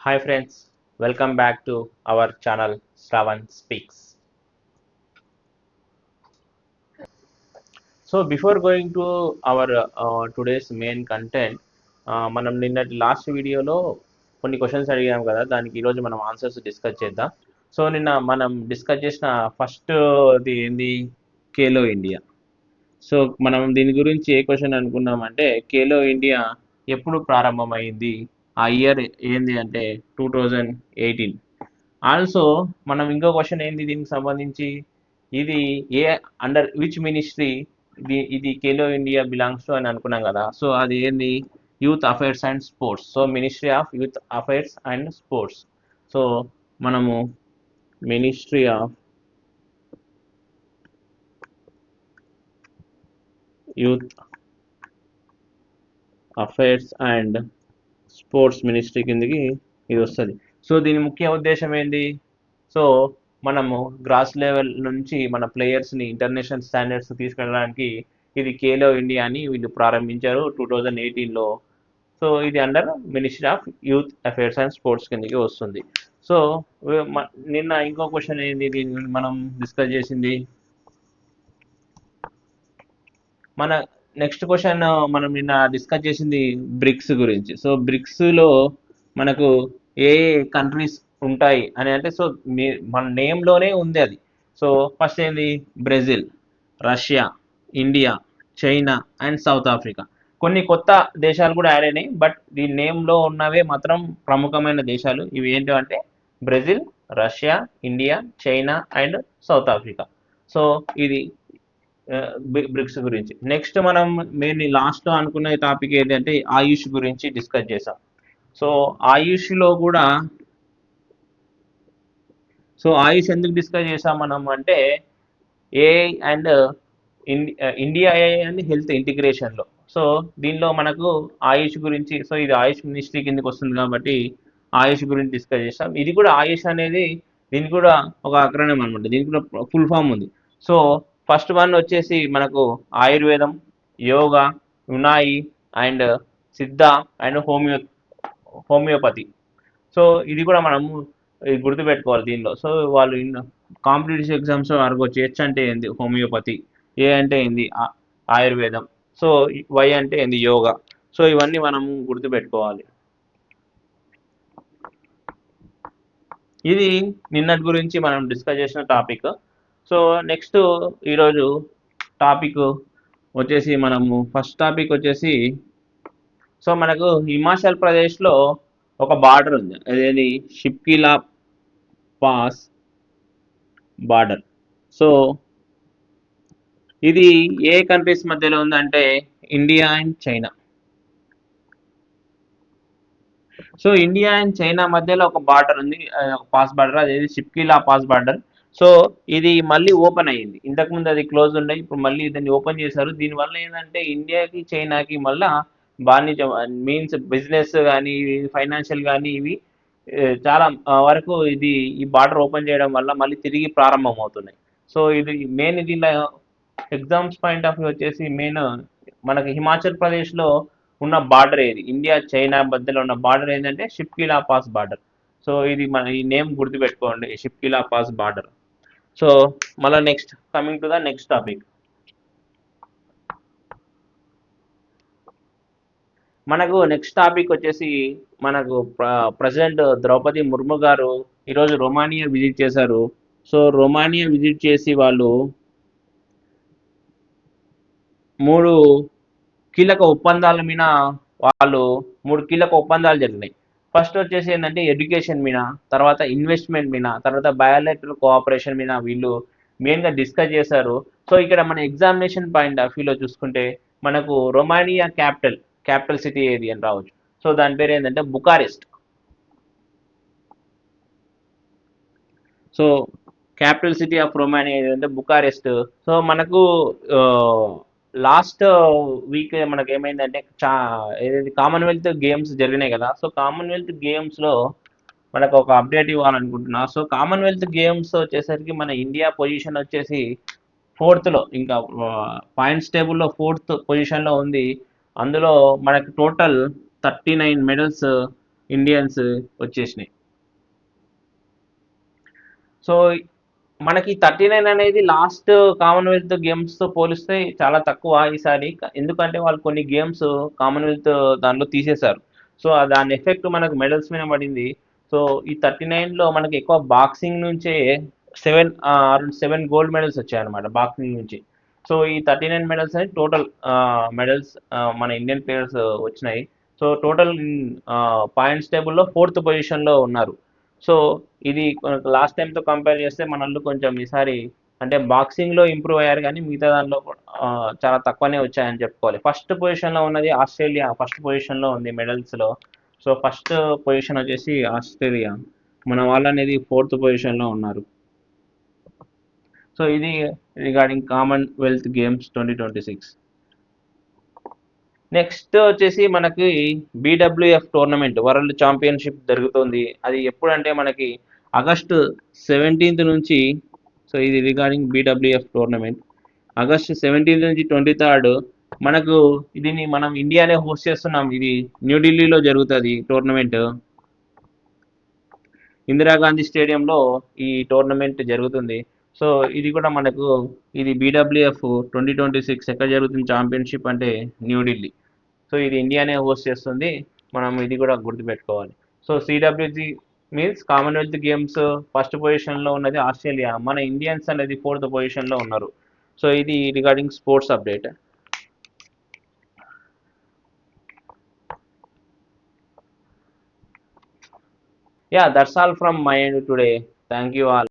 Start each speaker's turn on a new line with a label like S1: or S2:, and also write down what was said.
S1: Hi friends, welcome back to our channel Shravan Speaks. So before going to our today's main content, మనం నిన్నటి last వీడియోలో కొన్ని questions అడిగాం కదా, దానికి ఈరోజు మనం ఆన్సర్స్ డిస్కస్ చేద్దాం. సో నిన్న మనం డిస్కస్ చేసిన ఫస్ట్ ది ఏంది, ఖేలో ఇండియా. సో మనం దీని గురించి ఏ క్వశ్చన్ అనుకున్నామంటే, ఖేలో ఇండియా ఎప్పుడు ప్రారంభమైంది, ఆ ఇయర్ ఏంది అంటే 2018. ఆల్సో మనం ఇంకో క్వశ్చన్ ఏంది దీనికి సంబంధించి, ఇది ఏ అండర్ విచ్ మినిస్ట్రీ ఇది ఖేలో ఇండియా బిలాంగ్స్ టు అని అనుకున్నాం కదా. సో అది ఏంది, youth affairs and sports. So ministry of youth affairs and sports. So మనము ministry of youth affairs and sports ministry కిందకి ఇది వస్తుంది. సో దీని ముఖ్య ఉద్దేశం ఏంటి, సో మనము గ్రాస్ లెవెల్ నుంచి మన ప్లేయర్స్ని ఇంటర్నేషనల్ స్టాండర్డ్స్ తీసుకెళ్ళడానికి ఇది ఖేలో ఇండియా అని వీళ్ళు ప్రారంభించారు 2018లో. సో ఇది under ministry of youth affairs and sports కిందకి వస్తుంది. సో నిన్న ఇంకో క్వశ్చన్ ఏంది దీన్ని మనం డిస్కస్ చేసింది, మన నెక్స్ట్ క్వశ్చన్ మనం నిన్న డిస్కస్ చేసింది బ్రిక్స్ గురించి. సో బ్రిక్స్లో మనకు ఏ కంట్రీస్ ఉంటాయి అని అంటే, సో మన నేమ్లోనే ఉంది అది. సో ఫస్ట్ ఏంది, Brazil, Russia, India, China and south Africa. కొన్ని కొత్త దేశాలు కూడా యాడ్ అయినాయి, బట్ ఈ నేమ్లో ఉన్నవే మాత్రం ప్రముఖమైన దేశాలు. ఇవి ఏంటి అంటే Brazil, Russia, India, China and south Africa. So ఇది బ్రిక్స్ గురించి. నెక్స్ట్ మనం మెయిన్ లాస్ట్లో అనుకున్న టాపిక్ ఏంటంటే ఆయుష్ గురించి డిస్కస్ చేసాం. సో ఆయుష్లో కూడా, సో ఆయుష్ ఎందుకు డిస్కస్ చేసాం మనం అంటే, AI and India AI and health ఇంటిగ్రేషన్లో. సో దీనిలో మనకు ఆయుష్ గురించి, సో ఇది ఆయుష్ మినిస్ట్రీ కిందకి వస్తుంది కాబట్టి ఆయుష్ గురించి డిస్కస్ చేస్తాం. ఇది కూడా ఆయుష్ అనేది, దీనికి కూడా ఒక అక్రోనిం అనమాట, దీనికి కూడా ఫుల్ ఫామ్ ఉంది. సో ఫస్ట్ వన్ వచ్చేసి మనకు ఆయుర్వేదం, యోగా, యునాయి అండ్ సిద్ధ అండ్ హోమియోపతి. సో ఇది కూడా మనము ఇది గుర్తుపెట్టుకోవాలి దీనిలో. సో వాళ్ళు కాంపిటేటివ్ ఎగ్జామ్స్ అడగొచ్చు, హెచ్ అంటే ఏంది హోమియోపతి, ఏ అంటే ఏంది ఆయుర్వేదం, సో వై అంటే ఏంది యోగా. సో ఇవన్నీ మనము గుర్తుపెట్టుకోవాలి. ఇది నిన్నటి గురించి మనం డిస్కస్ చేసిన టాపిక్. సో నెక్స్ట్ ఈరోజు టాపిక్ వచ్చేసి, మనము ఫస్ట్ టాపిక్ వచ్చేసి, సో మనకు హిమాచల్ ప్రదేశ్లో ఒక బార్డర్ ఉంది, అదేది షిప్కిలా పాస్ బార్డర్. సో ఇది ఏ కంట్రీస్ మధ్యలో ఉందంటే India and China. So India and China మధ్యలో ఒక బార్డర్ ఉంది, ఒక పాస్ బార్డర్, అదేది షిప్కిలా పాస్ బార్డర్. సో ఇది మళ్ళీ ఓపెన్ అయ్యింది, ఇంతకుముందు అది క్లోజ్ ఉండే, ఇప్పుడు మళ్ళీ దాన్ని ఓపెన్ చేశారు. దీనివల్ల ఏంటంటే ఇండియాకి చైనాకి మళ్ళా వాణిజ్యం మీన్స్ బిజినెస్ కానీ ఫైనాన్షియల్ కానీ ఇవి చాలా వరకు ఇది ఈ బార్డర్ ఓపెన్ చేయడం వల్ల మళ్ళీ తిరిగి ప్రారంభం అవుతున్నాయి. సో ఇది మెయిన్, దీనిలో ఎగ్జామ్స్ పాయింట్ ఆఫ్ వ్యూ వచ్చేసి మెయిన్ మనకి హిమాచల్ ప్రదేశ్లో ఉన్న బార్డర్ ఏది, ఇండియా చైనా మధ్యలో ఉన్న బార్డర్ ఏంటంటే షిప్కిలా పాస్ బార్డర్. సో ఇది మన ఈ నేమ్ గుర్తుపెట్టుకోండి, షిప్కిలా పాస్ బార్డర్. సో మళ్ళీ next coming to the next topic, మనకు నెక్స్ట్ టాపిక్ వచ్చేసి, మనకు ప్రెసిడెంట్ ద్రౌపది ముర్ము గారు ఈరోజు రొమానియా విజిట్ చేశారు. సో రొమానియా విజిట్ చేసి వాళ్ళు మూడు కీలక ఒప్పందాల మీద, వాళ్ళు మూడు కీలక ఒప్పందాలు జరిగినాయి. ఫస్ట్ వచ్చేసి ఏంటంటే ఎడ్యుకేషన్ మీద, తర్వాత ఇన్వెస్ట్మెంట్ మీద, తర్వాత బయోలెటరల్ కోఆపరేషన్ మీద వీళ్ళు మెయిన్గా డిస్కస్ చేశారు. సో ఇక్కడ మన ఎగ్జామినేషన్ పాయింట్ ఆఫ్ వ్యూలో చూసుకుంటే మనకు రొమానియా క్యాపిటల్ సిటీ ఏది అని రావచ్చు. సో దాని పేరు ఏంటంటే Bucharest. So capital city of Romania ఏదంటే బుకారెస్ట్. సో మనకు లాస్ట్ వీక్ మనకు ఏమైందంటే ఏదైతే కామన్వెల్త్ గేమ్స్ జరిగినాయి కదా. సో కామన్వెల్త్ గేమ్స్లో మనకు ఒక అప్డేట్ ఇవ్వాలనుకుంటున్నా. సో కామన్వెల్త్ గేమ్స్ వచ్చేసరికి మన ఇండియా పొజిషన్ వచ్చేసి ఫోర్త్లో, ఇంకా పాయింట్స్ టేబుల్లో ఫోర్త్ పొజిషన్లో ఉంది. అందులో మనకి టోటల్ 39 మెడల్స్ ఇండియన్స్ వచ్చేసినాయి. సో మనకి 39 అనేది లాస్ట్ కామన్వెల్త్ గేమ్స్తో పోలిస్తే చాలా తక్కువ ఈసారి. ఎందుకంటే వాళ్ళు కొన్ని గేమ్స్ కామన్వెల్త్ దానిలో తీసేశారు. సో దాని ఎఫెక్ట్ మనకు మెడల్స్ మీద పడింది. సో ఈ 39లో మనకి ఎక్కువ బాక్సింగ్ నుంచే 7 గోల్డ్ మెడల్స్ వచ్చాయన్నమాట బాక్సింగ్ నుంచి. సో ఈ 39 మెడల్స్ అని టోటల్ మెడల్స్ మన ఇండియన్ ప్లేయర్స్ వచ్చినాయి. సో టోటల్ పాయింట్స్ టేబుల్లో 4th పొజిషన్లో ఉన్నారు. సో ఇది లాస్ట్ టైంతో కంపేర్ చేస్తే మనోళ్ళు కొంచెం ఈసారి అంటే బాక్సింగ్లో ఇంప్రూవ్ అయ్యారు, కానీ మిగతా దానిలో చాలా తక్కువనే వచ్చాయని చెప్పుకోవాలి. ఫస్ట్ పొజిషన్లో ఉన్నది ఆస్ట్రేలియా, ఫస్ట్ పొజిషన్లో ఉంది మెడల్స్లో. సో ఫస్ట్ పొజిషన్ వచ్చేసి ఆస్ట్రేలియా, మన వాళ్ళు అనేది 4th పొజిషన్లో ఉన్నారు. సో ఇది రిగార్డింగ్ కామన్వెల్త్ గేమ్స్ 2026. నెక్స్ట్ వచ్చేసి మనకి బీడబ్ల్యూఎఫ్ టోర్నమెంట్ వరల్డ్ ఛాంపియన్షిప్ జరుగుతుంది. అది ఎప్పుడంటే మనకి ఆగస్టు 17 నుంచి. సో ఇది రిగార్డింగ్ బీడబ్ల్యూఎఫ్ టోర్నమెంట్ ఆగస్టు 17 నుంచి 23 మనకు దీన్ని మనం ఇండియానే హోస్ట్ చేస్తున్నాం. ఇది న్యూఢిల్లీలో జరుగుతుంది టోర్నమెంట్. ఇందిరాగాంధీ స్టేడియంలో ఈ టోర్నమెంట్ జరుగుతుంది. సో ఇది కూడా మనకు ఇది బీడబ్ల్యూఎఫ్ 2026 ఎక్కడ జరుగుతుంది ఛాంపియన్షిప్ అంటే న్యూఢిల్లీ. సో ఇది ఇండియానే హోస్ట్ చేస్తుంది, మనం ఇది కూడా గుర్తుపెట్టుకోవాలి. So CWG means Commonwealth games first పొజిషన్లో ఉన్నది ఆస్ట్రేలియా, మన ఇండియన్స్ అనేది 4th పొజిషన్లో ఉన్నారు. సో ఇది regarding sports update. Yeah, that's all from my end today. Thank you all.